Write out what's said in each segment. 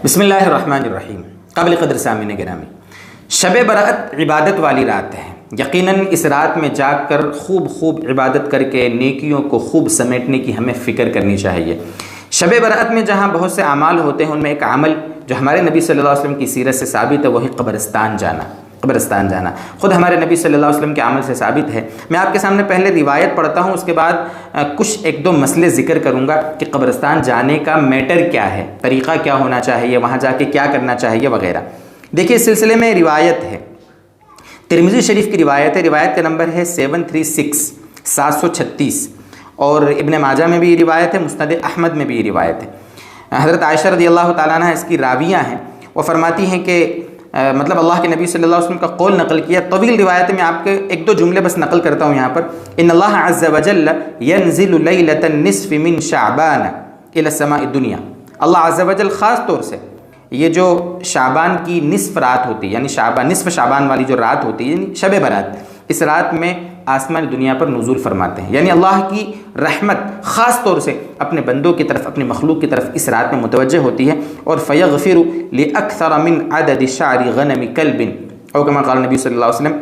बिस्मिल्लाहिर्रहमानिर्रहीम। काबिल क़द्र सामीन गिरामी, शब बरात इबादत वाली रात है। यकीनन इस रात में जाकर खूब इबादत करके नेकियों को खूब समेटने की हमें फ़िक्र करनी चाहिए। शब बरात में जहाँ बहुत से अमाल होते हैं, उनमें एक अमल जो हमारे नबी सल्लल्लाहु अलैहि वसल्लम की सीरत से साबित है, वही कब्रिस्तान जाना। ख़ुद हमारे नबी सल्लल्लाहु अलैहि वसल्लम के अमल से साबित है। मैं आपके सामने पहले रिवायत पढ़ता हूँ, उसके बाद कुछ एक दो मसले ज़िक्र करूँगा कि कब्रिस्तान जाने का मैटर क्या है, तरीक़ा क्या होना चाहिए, वहाँ जाके क्या करना चाहिए वगैरह। देखिए, इस सिलसिले में रिवायत है, तिरमिज़ी शरीफ की रिवायत है। रिवायत का नंबर है 736 और इब्न माजा में भी ये रिवायत है, मुस्नद अहमद में भी ये रिवायत है। हज़रत आयशा रज़ियल्लाहु ताला अन्हा इसकी रावियाँ हैं। वो फरमाती हैं कि मतलब अल्लाह के नबी सल्लल्लाहु अलैहि वसल्लम का कौल नकल किया। तवील रिवायत में आपके एक दो जुमले बस नकल करता हूँ यहाँ पर। इन्नल्लाह अज़्ज़ व जल्ल यंज़िलु लैलतन निस्फ़ मिन शाबान इला समाई दुनिया। अल्लाह अज़्ज़ व जल्ल ख़ास तौर से ये जो शाबान की निस्फ़ रात होती है, यानी निस्फ़ शाबान वाली जो रात होती है, यानी शब बरात, इस रात में आसमान दुनिया पर नुज़ूल फरमाते हैं। यानी अल्लाह की रहमत ख़ास तौर से अपने बंदों की तरफ, अपने मखलूक की तरफ इस रात में मुतवज्जह होती है। और फ़यग़फ़िरु लिअक्सर मिन अदद शारि गनम कल्बिन, और कमा क़ाल नबी सल्लल्लाहु अलैहि वसल्लम,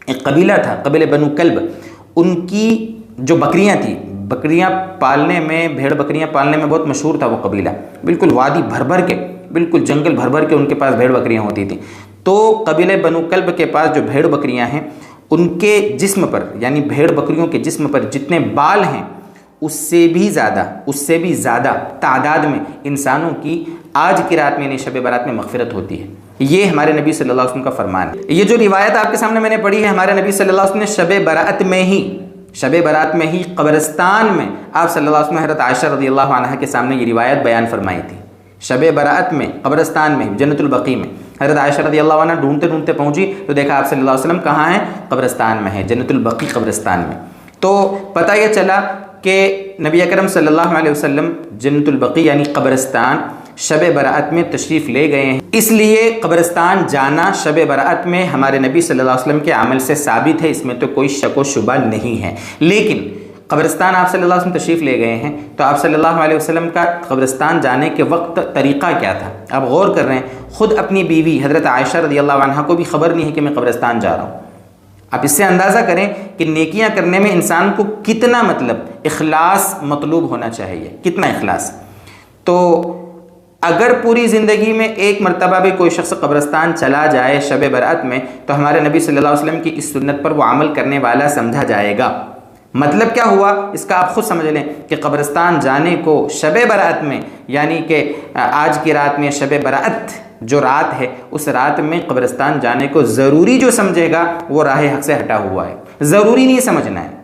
एक कबीला था, कबीले बनु कल्ब, उनकी जो बकरियाँ थी, बकरियाँ पालने में, भेड़ बकरियाँ पालने में बहुत मशहूर था वो कबीला। बिल्कुल वादी भर भर के, बिल्कुल जंगल भर भर के उनके पास भेड़ बकरियाँ होती थी। तो कबीले बनु कल्ब के पास जो भेड़ बकरियाँ हैं, उनके जिस्म पर, यानी भेड़ बकरियों के जिस्म पर जितने बाल हैं, उससे भी ज़्यादा तादाद में इंसानों की आज की रात में, यानी शब बारात में मग़फ़िरत होती है। ये हमारे नबी सल्लल्लाहु अलैहि वसल्लम का फरमान है। ये जो रिवायत आपके सामने मैंने पढ़ी है, हमारे नबी सल्लल्लाहु अलैहि वसल्लम ने शब बारात में ही कब्रिस्तान में आप सल्लल्लाहु अलैहि वसल्लम हज़रत आयशा रज़ियल्लाहु अन्हा के सामने ये रिवायत बयान फरमाई थी। शब बारात में कब्रिस्तान में, जन्नतुल बक़ी में हज़रत आयशा रज़ियल्लाहु अन्हा ढूंढते पहुँची तो देखा आप सल्लल्लाहु अलैहि वसल्लम कहाँ हैं, कब्रिस्तान में है, जन्नतुल बक़ी कब्रिस्तान में। तो पता ये चला कि नबी अकरम सल्लल्लाहु अलैहि वसल्लम जन्नतुल बक़ी यानी कब्रिस्तान शब बरात में तशरीफ़ ले गए हैं। इसलिए कब्रिस्तान जाना शब बरात में हमारे नबी सल्लल्लाहु अलैहि वसल्लम के अमल से साबित है, इसमें तो कोई शक व शुबा नहीं है। लेकिन कब्रिस्तान आप सल्लल्लाहु अलैहि वसल्लम तशरीफ़ ले गए हैं, तो आप सल्लल्लाहु अलैहि वसल्लम का कब्रिस्तान जाने के वक्त तरीक़ा क्या था, आप गौर कर रहे हैं। ख़ुद अपनी बीवी हज़रत आयशा रज़ियल्लाहु अन्हा को भी ख़बर नहीं है कि मैं कब्रिस्तान जा रहा हूँ। आप इससे अंदाज़ा करें कि नेकियां करने में इंसान को कितना मतलब इखलास मतलूब होना चाहिए, कितना इखलास। तो अगर पूरी ज़िंदगी में एक मरतबा भी कोई शख्स कब्रिस्तान चला जाए शब बरात में, तो हमारे नबी सल्लल्लाहु अलैहि वसल्लम की इस सुन्नत पर वो अमल करने वाला समझा जाएगा। मतलब क्या हुआ, इसका आप ख़ुद समझ लें कि कब्रिस्तान जाने को शब बरात में, यानी कि आज की रात में शब बरात जो रात है, उस रात में कब्रिस्तान जाने को ज़रूरी जो समझेगा वो राह हक़ से हटा हुआ है। ज़रूरी नहीं समझना है।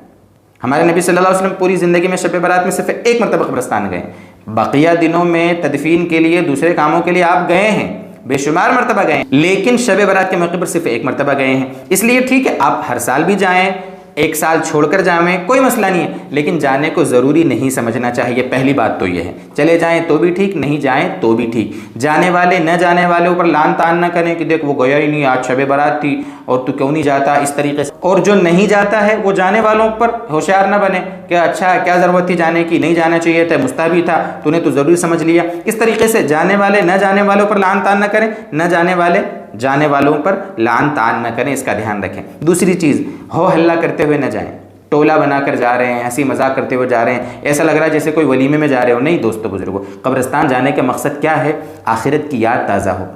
हमारे नबी सल्लल्लाहु अलैहि वसल्लम पूरी ज़िंदगी में शब बरात में सिर्फ एक मरतबा कब्रिस्तान गए। बक़िया दिनों में तदफ़ीन के लिए, दूसरे कामों के लिए आप गए हैं, बेशुमार मरतबा गए हैं, लेकिन शब बरात के मौके पर सिर्फ एक मरतबा गए हैं। इसलिए ठीक है, आप हर साल भी जाएँ, एक साल छोड़कर जाएं, कोई मसला नहीं है, लेकिन जाने को ज़रूरी नहीं समझना चाहिए। पहली बात तो ये है। चले जाएं तो भी ठीक, नहीं जाएं तो भी ठीक। जाने वाले न जाने वाले ऊपर लान तान न करें कि देख वो गया ही नहीं, आज शब बारात थी और तू क्यों नहीं जाता, इस तरीके से। और जो नहीं जाता है वो जाने वालों पर होशियार न बने कि अच्छा क्या ज़रूरत थी जाने की, नहीं जाना चाहिए था, मुस्ताहबी था, तूने तो ज़रूरी समझ लिया। इस तरीके से जाने वाले न जाने वालों पर लान तान न करें, न जाने वाले जाने वालों पर लान तान न करें, इसका ध्यान रखें। दूसरी चीज़, हो हल्ला करते हुए न जाएं, टोला बनाकर जा रहे हैं, हंसी मजाक करते हुए जा रहे हैं, ऐसा लग रहा है जैसे कोई वलीमे में जा रहे हो। नहीं दोस्तों बुजुर्गों, कब्रिस्तान जाने का मकसद क्या है, आखिरत की याद ताज़ा हो,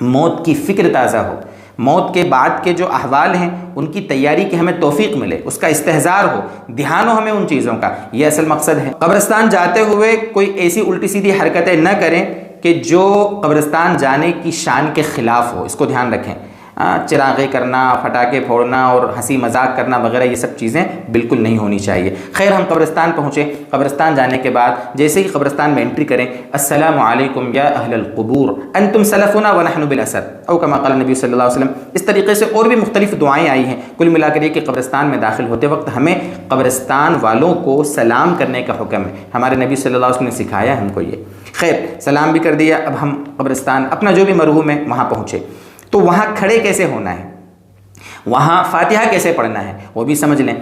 मौत की फ़िक्र ताज़ा हो, मौत के बाद के जो अहवाल हैं उनकी तैयारी की हमें तौफीक मिले, उसका इस्तेहज़ार हो, ध्यान हो हमें उन चीज़ों का, ये असल मकसद है। कब्रिस्तान जाते हुए कोई ऐसी उल्टी सीधी हरकतें न करें कि जो कब्रिस्तान जाने की शान के ख़िलाफ़ हो, इसको ध्यान रखें। चिरागे करना, फटाके फोड़ना और हंसी मजाक करना वगैरह, ये सब चीज़ें बिल्कुल नहीं होनी चाहिए। खैर, हम कब्रिस्तान पहुँचे। कब्रिस्तान जाने के बाद जैसे ही कब्रिस्तान में एंट्री करें, अस्सलामु अलैकुम या अहलल क़ुबूर अंतुम सलफ़ुना व नहनु बिल असर, औ कमा क़ाल नबी सल्लल्लाहु अलैहि वसल्लम। इस तरीके से और भी मुख्तलिफ़ दुआएँ आई हैं। कुल मिलाकर ये कि कब्रिस्तान में दाखिल होते वक्त हमें कब्रिस्तान वालों को सलाम करने का हुक्म है। हमारे नबी सल्लल्लाहु अलैहि वसल्लम ने सिखाया हमको ये। खैर, सलाम भी कर दिया। अब हम कब्रिस्तान अपना जो भी मरहूम है वहाँ पहुँचे, तो वहाँ खड़े कैसे होना है, वहाँ फातिहा कैसे पढ़ना है, वो भी समझ लें।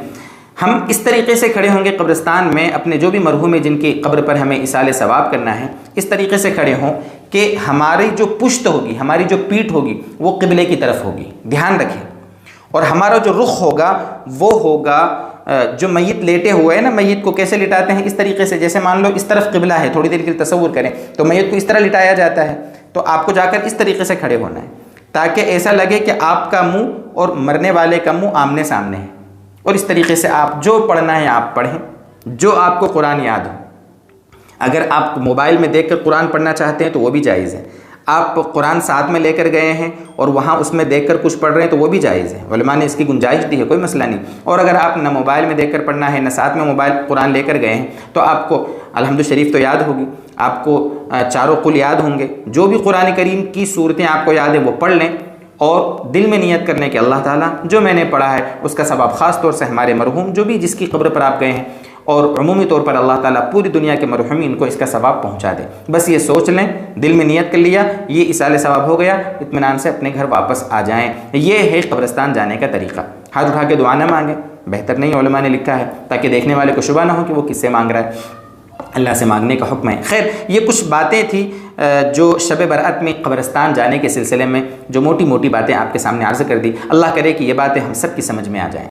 हम इस तरीके से खड़े होंगे कब्रिस्तान में, अपने जो भी मरहूम है जिनकी कब्र पर हमें इसाले सवाब करना है, इस तरीके से खड़े हों कि हमारी जो पुश्त होगी, हमारी जो पीठ होगी वो क़िबले की तरफ होगी, ध्यान रखें। और हमारा जो रुख होगा वो होगा, जो मैयत लेटे हुए है ना, मैयत को कैसे लिटाते हैं, इस तरीके से, जैसे मान लो इस तरफ क़िबला है, थोड़ी देर के लिए तसव्वुर करें, तो मैयत को इस तरह लिटाया जाता है, तो आपको जाकर इस तरीके से खड़े होना है ताकि ऐसा लगे कि आपका मुंह और मरने वाले का मुंह आमने सामने है। और इस तरीके से आप जो पढ़ना है आप पढ़ें, जो आपको कुरान याद हो। अगर आप मोबाइल में देखकर कुरान पढ़ना चाहते हैं तो वो भी जायज़ है। आप कुरान साथ में लेकर गए हैं और वहाँ उसमें देखकर कुछ पढ़ रहे हैं तो वो भी जायज़ है, उलमा ने इसकी गुंजाइश दी है, कोई मसला नहीं। और अगर आप न मोबाइल में देखकर पढ़ना है न साथ में मोबाइल कुरान लेकर गए हैं तो आपको अल्हम्दु शरीफ तो याद होगी, आपको चारों कुल याद होंगे, जो भी कुरान करीम की सूरतें आपको याद है वो पढ़ लें और दिल में नियत करने के अल्लाह ताला जो मैंने पढ़ा है उसका सवाब ख़ास तौर से हमारे मरहूम जो भी जिसकी कब्र पर आप गए हैं और उमूमी तौर पर अल्लाह ताला पूरी दुनिया के मरहूमीन को इसका सवाब पहुंचा दे। बस ये सोच लें, दिल में नियत कर लिया, ये इसाले सवाब हो गया, इत्मीनान से अपने घर वापस आ जाएं। ये है कब्रिस्तान जाने का तरीका। हाथ उठा के दुआ न मांगे, बेहतर नहीं, उलमा ने लिखा है, ताकि देखने वाले को शुबा ना हो कि वो किससे मांग रहा है, अल्लाह से मांगने का हुक्म है। खैर, ये कुछ बातें थी जो शब बरात में कब्रिस्तान जाने के सिलसिले में जो मोटी मोटी बातें आपके सामने अर्ज़ कर दी। अल्लाह करे कि ये बातें हम सब की समझ में आ जाएँ।